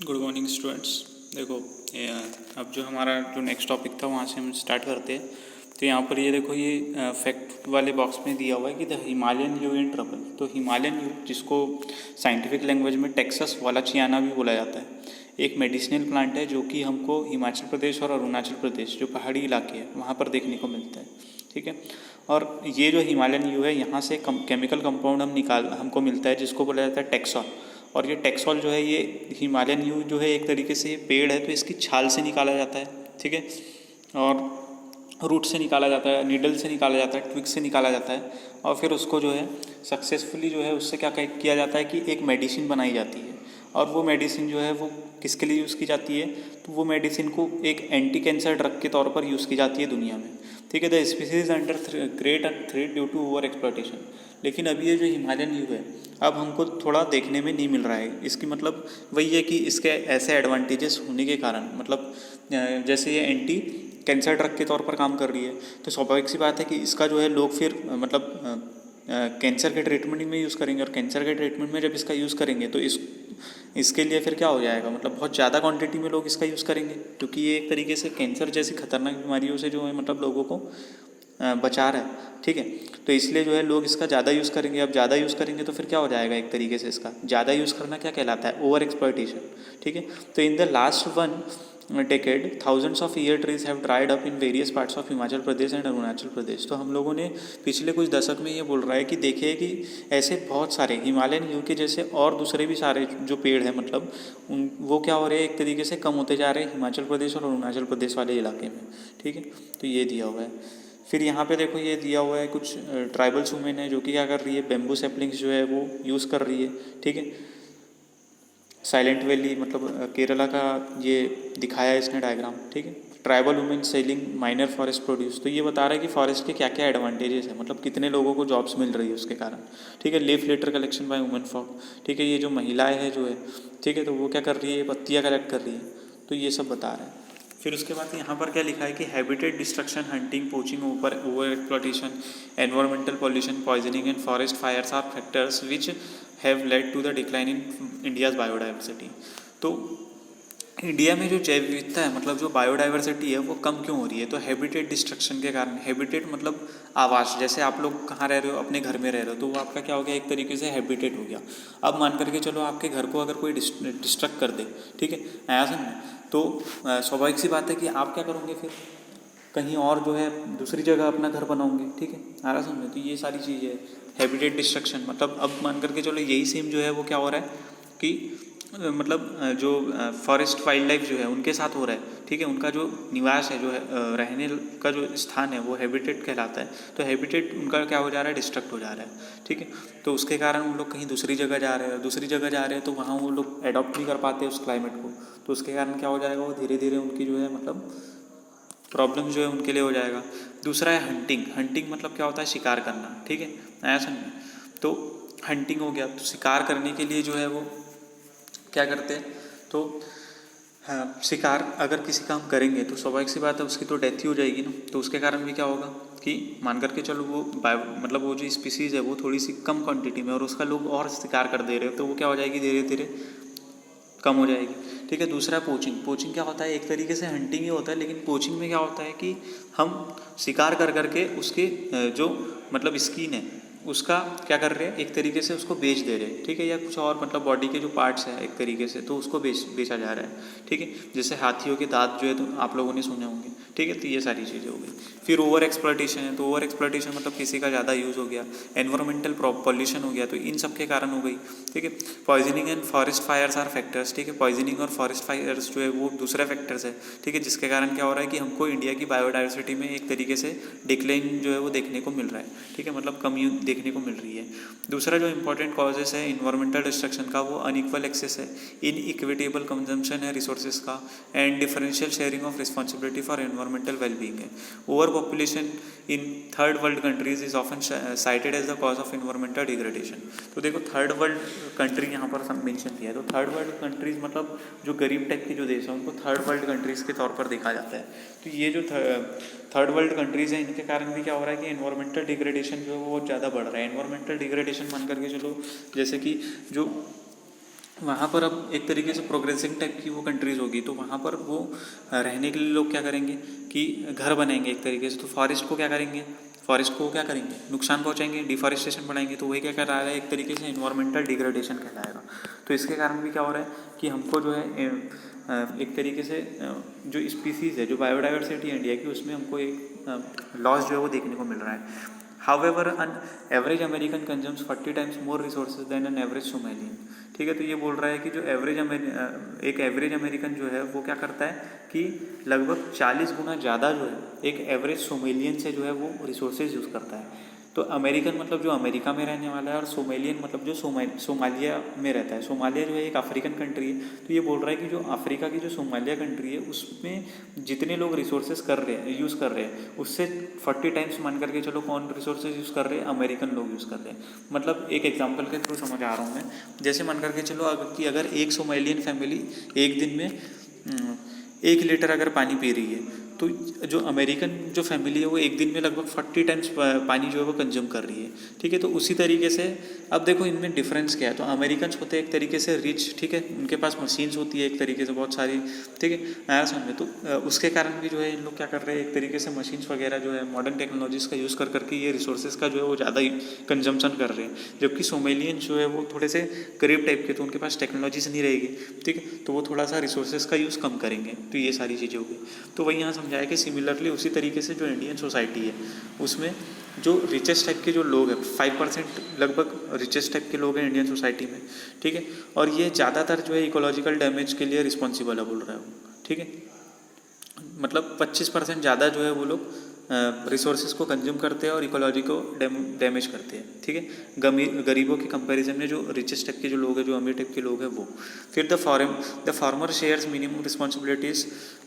Good morning students. देखो अब जो हमारा जो नेक्स्ट टॉपिक था वहाँ से हम स्टार्ट करते हैं। तो यहाँ पर ये देखो, ये फैक्ट वाले बॉक्स में दिया हुआ है कि the Himalayan you in trouble. तो हिमालयन यू, जिसको साइंटिफिक लैंग्वेज में टेक्सास वालाचियाना भी बोला जाता है, एक मेडिसिनल प्लांट है जो कि हमको हिमाचल प्रदेश और अरुणाचल प्रदेश जो पहाड़ी इलाके हैं वहाँ पर देखने को मिलता है। ठीक है। और ये जो हिमालयन यू है, यहाँ से केमिकल कंपाउंड हमको मिलता है जिसको बोला जाता है टेक्सॉल। और ये टेक्सॉल जो है, ये हिमालयन यू जो है एक तरीके से पेड़ है तो इसकी छाल से निकाला जाता है। ठीक है। और रूट से निकाला जाता है, नीडल से निकाला जाता है, ट्विग से निकाला जाता है। और फिर उसको जो है सक्सेसफुली जो है उससे क्या किया जाता है कि एक मेडिसिन बनाई जाती है। और वो मेडिसिन जो है वो किसके लिए यूज़ की जाती है, तो वो मेडिसिन को एक एंटी कैंसर ड्रग के तौर पर यूज़ की जाती है दुनिया में। ठीक है। The species under great threat due to over exploitation. लेकिन अभी ये जो हिमालयन यू है अब हमको थोड़ा देखने में नहीं मिल रहा है। इसकी मतलब वही है कि इसके ऐसे एडवांटेजेस होने के कारण, मतलब जैसे ये एंटी कैंसर ड्रग के तौर पर काम कर रही है, तो स्वाभाविक सी बात है कि इसका जो है लोग फिर मतलब कैंसर के ट्रीटमेंट में यूज़ करेंगे। और कैंसर के ट्रीटमेंट में जब इसका यूज़ करेंगे तो इसके लिए फिर क्या हो जाएगा, मतलब बहुत ज़्यादा क्वांटिटी में लोग इसका यूज़ करेंगे, क्योंकि ये एक तरीके से कैंसर जैसी खतरनाक बीमारियों से जो है मतलब लोगों को बचा रहा है। ठीक है। तो इसलिए जो है लोग इसका ज़्यादा यूज़ करेंगे। अब ज़्यादा यूज़ करेंगे तो फिर क्या हो जाएगा, एक तरीके से इसका ज़्यादा यूज़ करना क्या कहलाता है, ओवर एक्सप्लॉयटेशन। ठीक है। तो in the last one decade thousands of year trees have dried up in various parts of Himachal Pradesh and Arunachal Pradesh. तो हम लोगों ने पिछले कुछ दशक में ये बोल रहा है कि देखिए कि ऐसे बहुत सारे हिमालयन यू के जैसे और दूसरे भी सारे जो पेड़ हैं, मतलब वो क्या हो रहे हैं, एक तरीके से कम होते जा रहे हैं हिमाचल प्रदेश और अरुणाचल प्रदेश वाले इलाके में। ठीक है। तो ये दिया हुआ है। फिर यहाँ पे देखो ये दिया हुआ है कुछ ट्राइबल्स वुमेन है जो कि क्या कर रही है, बेम्बू सेपलिंग्स जो है वो यूज़ कर रही है। ठीक है। साइलेंट वैली मतलब केरला का ये दिखाया है इसने डायग्राम। ठीक है। Tribal women selling minor forest produce. तो ये बता रहा है कि फॉरेस्ट के क्या क्या एडवांटेजेस है, मतलब कितने लोगों को जॉब्स मिल रही है उसके कारण। ठीक है। Leaf litter collection by women folk. ठीक है। ये जो महिलाएं है जो है, ठीक है, तो वो क्या कर रही है, पत्तियाँ कलेक्ट कर रही है। तो ये सब बता रहा है। फिर उसके बाद यहाँ पर क्या लिखा है कि habitat destruction, hunting, poaching, over exploitation, environmental pollution, poisoning and forest fires are factors which have led to the decline in India's biodiversity. तो इंडिया में जो जैव विविधता है, मतलब जो बायोडाइवर्सिटी है वो कम क्यों हो रही है, तो हैबिटेट डिस्ट्रक्शन के कारण। हैबिटेट मतलब आवास। जैसे आप लोग कहाँ रह रहे हो, अपने घर में रह रहे हो, तो वो आपका क्या हो गया, एक तरीके से हैबिटेट हो गया। अब मान करके चलो आपके घर को अगर कोई डिस्ट्रक्ट कर दे, ठीक है, आया समझ, तो स्वाभाविक सी बात है कि आप क्या करोगे, फिर कहीं और जो है दूसरी जगह अपना घर बनाओगे। ठीक है, आ रहा समझे। तो ये सारी चीज़ें है हैबिटेट डिस्ट्रक्शन। मतलब अब मान करके चलो यही सेम जो है वो क्या हो रहा है कि मतलब जो फॉरेस्ट वाइल्ड लाइफ जो है उनके साथ हो रहा है। ठीक है। उनका जो निवास है, जो है रहने का जो स्थान है, वो हैबिटेट कहलाता है। तो हैबिटेट उनका क्या हो जा रहा है, डिस्ट्रक्ट हो जा रहा है। ठीक है। तो उसके कारण उन लोग कहीं दूसरी जगह जा रहे हैं, दूसरी जगह जा रहे हैं तो वहाँ वो लोग एडॉप्ट नहीं कर पाते उस क्लाइमेट को। तो उसके कारण क्या हो जाएगा, वो धीरे धीरे उनकी जो है मतलब प्रॉब्लम जो है उनके लिए हो जाएगा। दूसरा है हंटिंग। हंटिंग मतलब क्या होता है, शिकार करना। ठीक है, आया समझ। तो हंटिंग हो गया, तो शिकार करने के लिए जो है वो क्या करते हैं, तो हाँ, शिकार अगर किसी का हम करेंगे तो स्वाभाविक सी बात है उसकी तो डेथ ही हो जाएगी ना। तो उसके कारण भी क्या होगा कि मान करके चलो वो मतलब वो जो स्पीसीज़ है वो थोड़ी सी कम क्वांटिटी में और उसका लोग और शिकार कर दे रहे हो, तो वो क्या हो जाएगी, धीरे धीरे कम हो जाएगी। ठीक है। दूसरा पोचिंग। पोचिंग क्या होता है, एक तरीके से हंटिंग ही होता है, लेकिन पोचिंग में क्या होता है कि हम शिकार कर करके उसके जो मतलब स्किन है उसका क्या कर रहे हैं, एक तरीके से उसको बेच दे रहे हैं। ठीक है। या कुछ और मतलब बॉडी के जो पार्ट्स हैं एक तरीके से, तो उसको बेचा जा रहा है। ठीक है। जैसे हाथियों के दांत जो है तो आप लोगों ने सुने होंगे। ठीक है। तो ये सारी चीज़ें हो गई। फिर ओवर एक्सप्लॉयटेशन है। तो ओवर एक्सप्लॉयटेशन मतलब किसी का ज़्यादा यूज़ हो गया। एनवायरमेंटल पॉल्यूशन हो गया, तो इन सब के कारण हो गई। ठीक है। Poisoning and forest fires are factors. ठीक है। पॉइजनिंग और फॉरेस्ट फायर्स जो है वो दूसरे फैक्टर्स है। ठीक है। जिसके कारण क्या हो रहा है कि हमको इंडिया की बायोडाइवर्सिटी में एक तरीके से डिक्लाइन जो है वो देखने को मिल रहा है। ठीक है। मतलब कमी देखने को मिल रही है। दूसरा जो इंपॉर्टेंट कॉजेस है इन्वायरमेंटल डिस्ट्रक्शन का, वो अनइक्वल एक्सेस है, इनइक्विटेबल कंजम्पशन है रिसोर्सेज का, and differential sharing of responsibility for environmental wellbeing है। Over population in third world countries is often cited as the cause of environmental degradation. तो देखो third world country यहाँ पर mention किया है। तो थर्ड वर्ल्ड कंट्रीज मतलब जो गरीब टाइप के जो देश हैं उनको थर्ड वर्ल्ड कंट्रीज़ के तौर पर देखा जाता है। तो ये जो थर्ड वर्ल्ड कंट्रीज़ हैं इनके कारण भी क्या हो रहा है कि एनवायरमेंटल डिग्रेडेशन जो है वो बहुत ज़्यादा बढ़ रहा है। एनवायरमेंटल डिग्रेडेशन मान करके चलो जैसे कि जो वहाँ पर अब एक तरीके से प्रोग्रेसिव टाइप की वो कंट्रीज़ होगी, तो वहाँ पर वो रहने के लिए लोग क्या करेंगे कि घर बनाएंगे एक तरीके से। तो फॉरेस्ट को क्या करेंगे, फॉरेस्ट को क्या करेंगे, नुकसान पहुँचाएंगे, डिफॉरेस्टेशन बढ़ाएंगे। तो वही क्या कह रहा है, एक तरीके से इन्वायरमेंटल डिग्रेडेशन कहलाएगा। तो इसके कारण भी क्या हो रहा है कि हमको जो है एक तरीके से जो स्पीसीज़ है, जो बायोडाइवर्सिटी है इंडिया की, उसमें हमको एक लॉस जो है वो देखने को मिल रहा है। However, an average American consumes 40 times more resources than an average Somalian। ठीक है, तो ये बोल रहा है कि जो एक एवरेज अमेरिकन जो है वो क्या करता है कि लगभग 40 गुना ज़्यादा जो है एक एवरेज सोमेलियन से जो है वो रिसोर्सेज यूज़ करता है। तो अमेरिकन मतलब जो अमेरिका में रहने वाला है, और सोमेलियन मतलब जो सोमालिया में रहता है। सोमालिया जो है एक अफ्रीकन कंट्री है। तो ये बोल रहा है कि जो अफ्रीका की जो सोमालिया कंट्री है उसमें जितने लोग रिसोर्सेज यूज़ कर रहे हैं उससे 40 टाइम्स मान करके चलो कौन रिसोर्सेज यूज़ कर रहे हैं, अमेरिकन लोग यूज़ कर रहे हैं। मतलब एक एग्जांपल के थ्रू समझ आ रहा हूँ मैं। जैसे मान करके चलो कि अगर एक सोमालियन फैमिली एक दिन में 1 लीटर अगर पानी पी रही है, तो जो अमेरिकन जो फैमिली है वो एक दिन में लगभग 40 टाइम्स पानी जो है वो कंज्यूम कर रही है। ठीक है, तो उसी तरीके से अब देखो इनमें डिफरेंस क्या है। तो अमेरिकन होते हैं एक तरीके से रिच, ठीक है, उनके पास मशीन्स होती है एक तरीके से बहुत सारी, ठीक है, नया समझे। तो उसके कारण भी जो है इन लोग क्या कर रहे हैं, एक तरीके से मशीन्स वगैरह जो है मॉडर्न टेक्नोलॉजीज़ का यूज़ कर करके ये रिसोर्सेज का जो है वो ज़्यादा ही कंजम्पशन कर रहे हैं। जबकि सोमेलियन जो है वो थोड़े से गरीब टाइप के, तो उनके पास टेक्नोलॉजीज नहीं रहेगी, ठीक है, तो वो थोड़ा सा रिसोर्सेज का यूज़ कम करेंगे। तो ये सारी चीज़ें होगी। तो वही यहाँ समझाया कि सिमिलरली उसी तरीके से जो इंडियन सोसाइटी है उसमें जो रिचेस्ट टाइप के जो लोग हैं, 5% लगभग रिचेस्ट टाइप के लोग हैं इंडियन सोसाइटी में, ठीक है, और ये ज़्यादातर जो है इकोलॉजिकल डैमेज के लिए रिस्पॉन्सिबल है बोल रहा है वो, ठीक है। मतलब 25% ज़्यादा जो है वो लोग रिसोर्सेज को कंज्यूम करते हैं और इकोलॉजी को डैमेज करते हैं, ठीक है, गरीबों के कंपैरिजन में जो रिचेस्ट टाइप के जो लोग हैं, जो अमीर टाइप के लोग हैं वो। फिर the farmer shares minimum responsibilities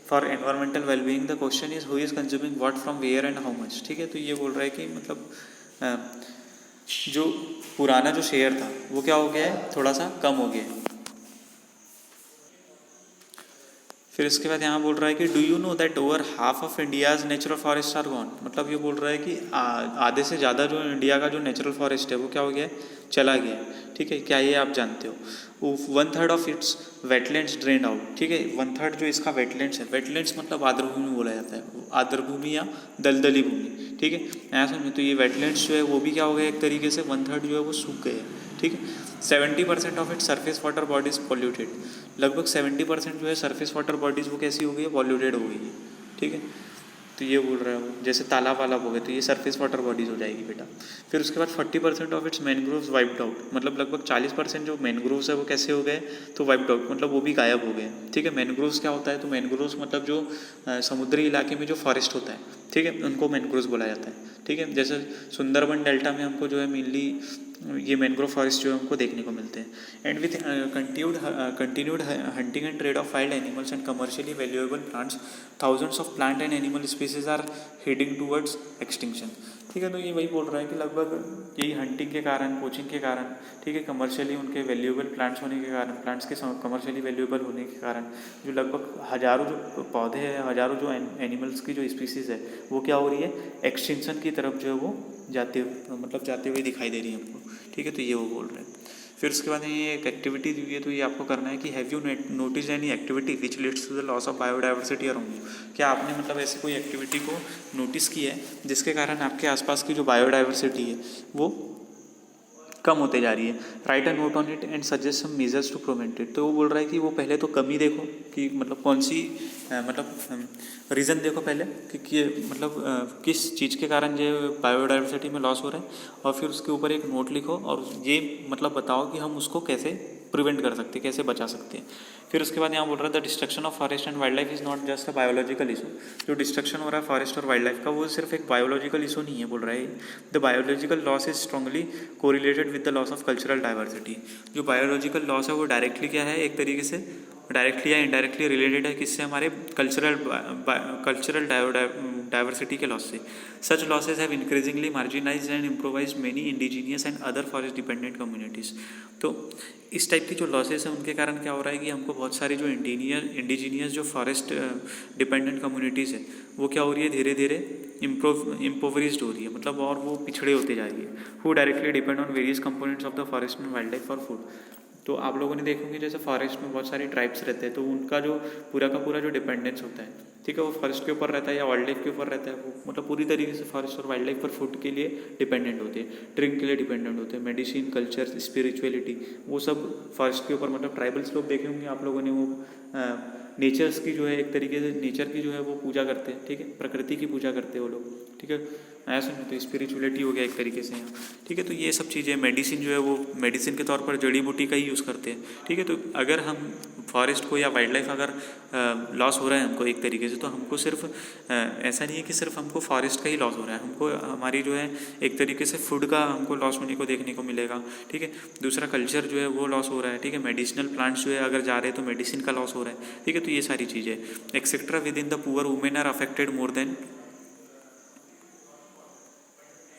for environmental wellbeing. The question is who is consuming what from where and how much. ठीक है, तो ये बोल रहा है कि मतलब जो पुराना जो शेयर था वो क्या हो गया है, थोड़ा सा कम हो गया है। फिर इसके बाद यहाँ बोल रहा है कि do you know that over half of India's natural forest are gone. मतलब ये बोल रहा है कि आधे से ज़्यादा जो इंडिया का जो नेचुरल फॉरेस्ट है वो क्या हो गया है, चला गया है। ठीक है, क्या ये आप जानते हो। 1/3 of its wetlands drain out. ठीक है, 1/3 जो इसका वेटलैंड्स है, वेटलैंड्स मतलब आर्द्रभूमि बोला जाता है, आर्द्रभूमि या दलदली भूमि। ठीक है, यहाँ समझो। तो ये वेटलैंड्स जो है वो भी क्या हो गया, एक तरीके से 1/3 जो है वो सूख गए। ठीक है, 70% of its surface water bodies polluted. लगभग 70% जो है सरफेस वाटर बॉडीज़ वो कैसी हो गई है, पॉल्यूटेड हो गई है। ठीक है, तो ये बोल रहा है वो, जैसे तालाब वालाब हो गए तो ये सरफेस वाटर बॉडीज़ हो जाएगी बेटा। फिर उसके बाद 40% of its mangroves wiped out. मतलब लगभग 40% जो मैनग्रोव्स है वो कैसे हो गए, तो वाइप्ड आउट मतलब वो भी गायब हो गए। ठीक है, मैनग्रोव्स क्या होता है, तो मैनग्रोव्स मतलब जो समुद्री इलाके में जो फॉरेस्ट होता है, ठीक है, उनको मैनग्रोव्स बोला जाता है। ठीक है, जैसे सुंदरबन डेल्टा में हमको जो है मेनली ये मैनग्रोव फॉरेस्ट जो है हमको देखने को मिलते हैं। And with continued hunting and trade of wild animals and commercially valuable plants, thousands of plant and animal species are heading towards extinction. ठीक है, तो ये वही बोल रहा है कि लगभग यही हंटिंग के कारण, पोचिंग के कारण, ठीक है, कमर्शियली उनके वैल्यूएबल प्लांट्स होने के कारण, प्लांट्स के कमर्शियली वैल्यूएबल होने के कारण जो लगभग हज़ारों जो पौधे हैं, हज़ारों जो एनिमल्स की जो स्पीसीज़ है वो क्या हो रही है, एक्सटिंक्शन की तरफ जो है वो जाते हुए दिखाई दे रही है हमको। ठीक है, तो ये वो बोल रहे हैं। फिर उसके बाद ये एक एक्टिविटी दी हुई है, तो ये आपको करना है कि have you notice any activity which leads to the loss of biodiversity around you. क्या आपने मतलब ऐसी कोई एक्टिविटी को नोटिस की है जिसके कारण आपके आसपास की जो बायोडाइवर्सिटी है वो कम होते जा रही है। Write a note on it and suggest some measures to prevent it. तो वो बोल रहा है कि वो पहले तो कमी देखो कि मतलब कौन सी मतलब रीज़न देखो पहले कि मतलब किस चीज़ के कारण ये बायोडाइवर्सिटी में लॉस हो रहा है, और फिर उसके ऊपर एक नोट लिखो और ये मतलब बताओ कि हम उसको कैसे प्रिवेंट कर सकते हैं, कैसे बचा सकते हैं। फिर उसके बाद यहाँ बोल रहा है the destruction of forest and wild life is not just a biological issue. जो डिस्ट्रक्शन हो रहा है फॉरेस्ट और वाइल्ड लाइफ का वो सिर्फ एक बायोलॉजिकल इशू नहीं है, बोल रहा है the biological loss is strongly correlated with the loss of cultural diversity. जो बायोलॉजिकल लॉस है वो डायरेक्टली क्या है, एक तरीके से डायरेक्टली या इनडायरेक्टली रिलेटेड है किससे, हमारे कल्चरल डाइवर्सिटी के लॉस से। Such losses have increasingly marginalized and improvised many indigenous and other forest dependent communities. तो इस टाइप की जो लॉसेस हैं उनके कारण क्या हो रहा है कि हमको बहुत सारी जो इंडिजीनियस जो फॉरेस्ट डिपेंडेंट कम्युनिटीज़ है वो क्या हो रही है, धीरे धीरे इम्पोवरिज्ड हो रही है, मतलब और वो पिछड़े होते जा रही है। Who directly depend on various components of the forest and wild life for food. तो आप लोगों ने देखोगे जैसे फॉरेस्ट में बहुत सारे ट्राइब्स रहते हैं, तो उनका जो पूरा का पूरा जो डिपेंडेंस होता है, ठीक है, वो फॉरेस्ट के ऊपर रहता है या वाइल्ड लाइफ के ऊपर रहता है। वो मतलब पूरी तरीके से फॉरेस्ट और वाइल्ड लाइफ पर फूड के लिए डिपेंडेंट होते हैं, ड्रिंक के लिए डिपेंडेंट होते हैं, मेडिसिन, कल्चर, स्पिरिचुअलिटी, वो सब फॉरेस्ट के ऊपर, मतलब ट्राइबल्स लोग देखे होंगे आप लोगों ने, वो नेचर्स की जो है एक तरीके से नेचर की जो है वो पूजा करते हैं, ठीक है, प्रकृति की पूजा करते हैं वो लोग, ठीक है, ऐसा नहीं, तो स्पिरिचुअलिटी हो गया एक तरीके से यहाँ, ठीक है। तो ये सब चीज़ें, मेडिसिन जो है वो मेडिसिन के तौर पर जड़ी बूटी का ही यूज़ करते हैं, ठीक है। तो अगर हम फॉरेस्ट को या वाइल्ड लाइफ अगर लॉस हो रहा है हमको एक तरीके से, तो हमको सिर्फ ऐसा नहीं है कि सिर्फ हमको फॉरेस्ट का ही लॉस हो रहा है, हमको हमारी जो है एक तरीके से फूड का हमको लॉस होने को देखने को मिलेगा, ठीक है। दूसरा कल्चर जो है वो लॉस हो रहा है, ठीक है। मेडिसिनल प्लांट्स जो है अगर जा रहे हैं तो मेडिसिन का लॉस हो रहा है, ठीक है। तो ये सारी चीज़ें etcetera within the poor women are affected more than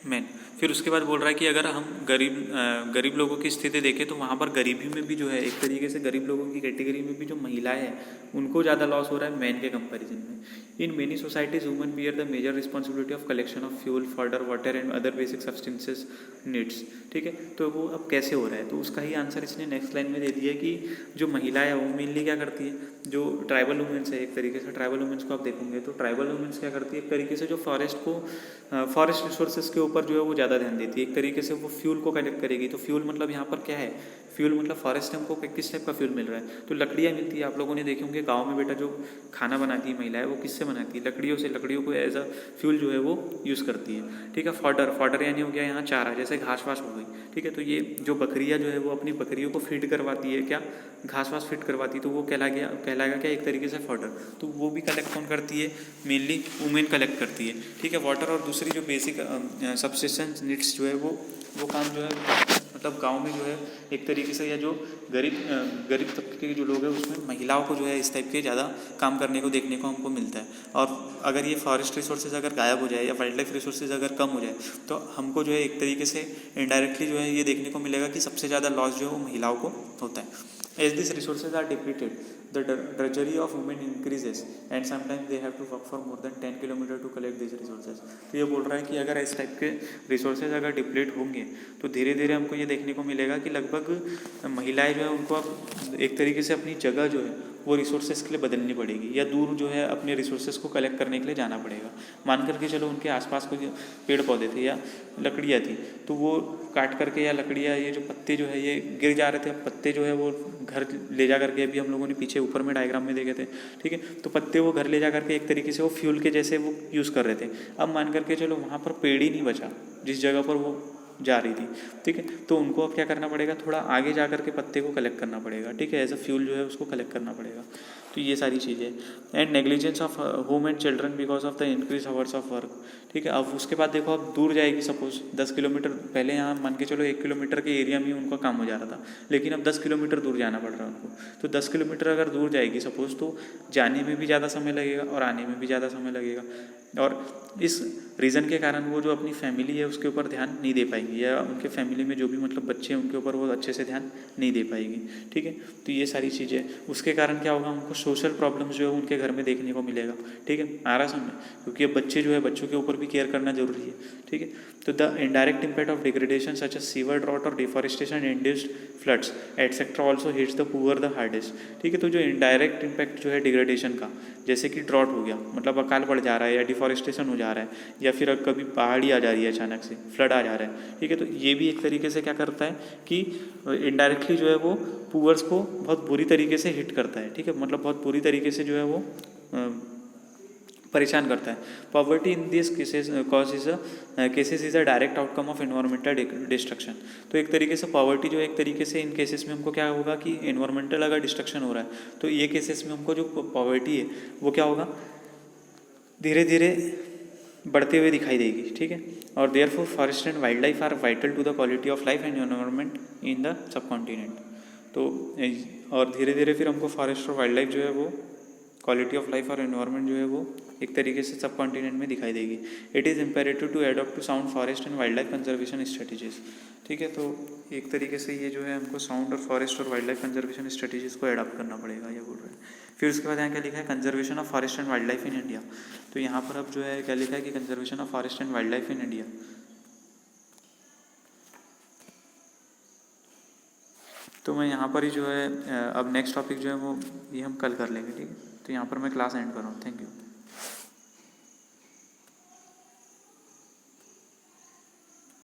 man. फिर उसके बाद बोल रहा है कि अगर हम गरीब लोगों की स्थिति देखें तो वहाँ पर गरीबी में भी जो है एक तरीके से गरीब लोगों की कैटेगरी में भी जो महिलाएं हैं उनको ज़्यादा लॉस हो रहा है मैन के कंपैरिजन में। In many societies women bear the major responsibility of collection of fuel, fodder, water and other basic substances needs, ठीक है। तो वो अब कैसे हो रहा है, तो उसका ही आंसर इसने नेक्स्ट लाइन में दे दिया कि जो महिलाएं हैं वो मेनली क्या करती है, जो ट्राइबल वुमेन्स है एक तरीके से, ट्राइबल वुमेन्स को आप देखोगे तो ट्राइबल वुमेन्स क्या करती है एक तरीके से, जो फॉरेस्ट रिसोर्सेज के ऊपर जो है वो ज़्यादा ध्यान देती है, एक तरीके से वो फ्यूल को कलेक्ट करेगी। तो फ्यूल मतलब यहाँ पर क्या है, फ्यूल मतलब फॉरेस्ट में हमको किस टाइप का फ्यूल मिल रहा है, तो लकड़ियाँ मिलती है। आप लोगों ने देखे होंगे गाँव में बेटा जो खाना बनाती है महिलाएं वो किससे बनाती है, लकड़ियों से, लकड़ियों को एज अ फ्यूल जो है वो यूज़ करती है, ठीक है। फॉडर यानी हो गया यहाँ चारा, जैसे घास वास हो गई, ठीक है। तो ये जो बकरियाँ जो है वो अपनी बकरियों को फीड करवाती है, क्या घास वास फीड करवाती है, तो वो कहलाएगा क्या एक तरीके से फॉडर। तो वो भी कलेक्ट कौन करती है, मेनली वुमेन कलेक्ट करती है, ठीक है। वाटर और दूसरी जो बेसिक सब्सिस्टेंस नीड्स जो है वो काम जो है मतलब गांव में जो है एक तरीके से, या जो गरीब तबके के जो लोग हैं उसमें महिलाओं को जो है इस टाइप के ज़्यादा काम करने को देखने को हमको मिलता है। और अगर ये फॉरेस्ट रिसोर्सेज अगर गायब हो जाए या वाइल्ड लाइफ रिसोर्सेज अगर कम हो जाए तो हमको जो है एक तरीके से इनडायरेक्टली जो है ये देखने को मिलेगा कि सबसे ज़्यादा लॉस जो है वो महिलाओं को होता है। As these resources are depleted, the drudgery of women increases and sometimes they have to walk for more than 10 kilometers to collect these resources। तो ये बोल रहा है कि अगर इस टाइप के रिसोर्सेज अगर डिप्लीट होंगे तो धीरे धीरे हमको ये देखने को मिलेगा कि लगभग महिलाएं जो है उनको अब एक तरीके से अपनी जगह जो है वो रिसोर्सेज के लिए बदलनी पड़ेगी, या दूर जो है अपने रिसोर्सेज को कलेक्ट करने के लिए जाना पड़ेगा। मान करके चलो उनके आसपास कोई पेड़ पौधे थे या लकड़ियाँ थी, तो वो काट करके, या लकड़ियाँ, ये जो पत्ते जो है ये गिर जा रहे थे, पत्ते जो है वो घर ले जा करके, अभी हम लोगों ने पीछे ऊपर में डायग्राम में देखे थे, ठीक है। तो पत्ते वो घर ले जा करके एक तरीके से वो फ्यूल के जैसे वो यूज़ कर रहे थे। अब मान करके चलो वहाँ पर पेड़ ही नहीं बचा जिस जगह पर वो जा रही थी, ठीक है। तो उनको अब क्या करना पड़ेगा, थोड़ा आगे जा करके पत्ते को कलेक्ट करना पड़ेगा, ठीक है, एज अ फ्यूल जो है उसको कलेक्ट करना पड़ेगा। तो ये सारी चीज़ें। And negligence of home and children because of the increase hours of work, ठीक है। अब उसके बाद देखो अब दूर जाएगी, सपोज 10 किलोमीटर, पहले यहाँ मान के चलो 1 किलोमीटर के एरिया में उनका काम हो जा रहा था, लेकिन अब 10 किलोमीटर दूर जाना पड़ रहा है उनको। तो 10 किलोमीटर अगर दूर जाएगी सपोज, तो जाने में भी ज़्यादा समय लगेगा और आने में भी ज़्यादा समय लगेगा, और इस रीज़न के कारण वो जो अपनी फैमिली है उसके ऊपर ध्यान नहीं दे पाएंगी, या उनके फैमिली में जो भी मतलब बच्चे हैं उनके ऊपर वो अच्छे से ध्यान नहीं दे पाएगी, ठीक है। तो ये सारी चीज़ें, उसके कारण क्या होगा, उनको सोशल प्रॉब्लम्स जो है उनके घर में देखने को मिलेगा, ठीक है, आ रहा समझ, क्योंकि अब बच्चे जो है बच्चों के ऊपर भी केयर करना जरूरी है, ठीक है। तो the indirect impact of degradation such as severe drought और deforestation, induced floods etcetera also hits the poor the hardest, ठीक है। तो जो इनडायरेक्ट इम्पैक्ट जो है डिग्रेडेशन का, जैसे कि ड्रॉट हो गया, मतलब अकाल पड़ जा रहा है, या डिफॉरेस्टेशन हो जा रहा है, या फिर कभी पहाड़ी आ जा रही है अचानक से, फ्लड आ जा रहा है, ठीक है। तो ये भी एक तरीके से क्या करता है कि इनडायरेक्टली जो है वो पुअर्स को बहुत बुरी तरीके से हिट करता है, ठीक है, मतलब बहुत बुरी तरीके से जो है वो परेशान करता है। Poverty in this cases is a direct outcome of environmental destruction. तो एक तरीके से पॉवर्टी जो एक तरीके से इन केसेस में हमको क्या होगा कि एनवायरमेंटल अगर डिस्ट्रक्शन हो रहा है तो ये केसेस में हमको जो पॉवर्टी है वो क्या होगा, धीरे धीरे बढ़ते हुए दिखाई देगी, ठीक है। और therefore forest and wildlife are vital to the quality of life and environment in the subcontinent. तो और धीरे धीरे फिर हमको फॉरेस्ट और वाइल्ड लाइफ जो है वो क्वालिटी ऑफ लाइफ और एनवायरनमेंट जो है वो एक तरीके से सब कॉन्टिनेंट में दिखाई देगी। It is imperative to adopt to sound forest and wildlife conservation strategies, ठीक है। तो एक तरीके से ये जो है हमको साउंड और फॉरेस्ट और वाइल्ड लाइफ कंजर्वेशन स्ट्रेटेजीज को एडॉप्ट करना पड़ेगा, ये बोल रहे हैं। फिर उसके बाद यहाँ क्या लिखा है, conservation of forest and wild life in India. तो यहाँ पर अब जो है क्या लिखा है कि conservation of forest and wild life in India. तो मैं यहाँ पर ही जो है अब नेक्स्ट टॉपिक जो है वो ये हम कल कर लेंगे, ठीक है। तो यहाँ पर मैं क्लास एंड कर रहा हूँ। Thank you.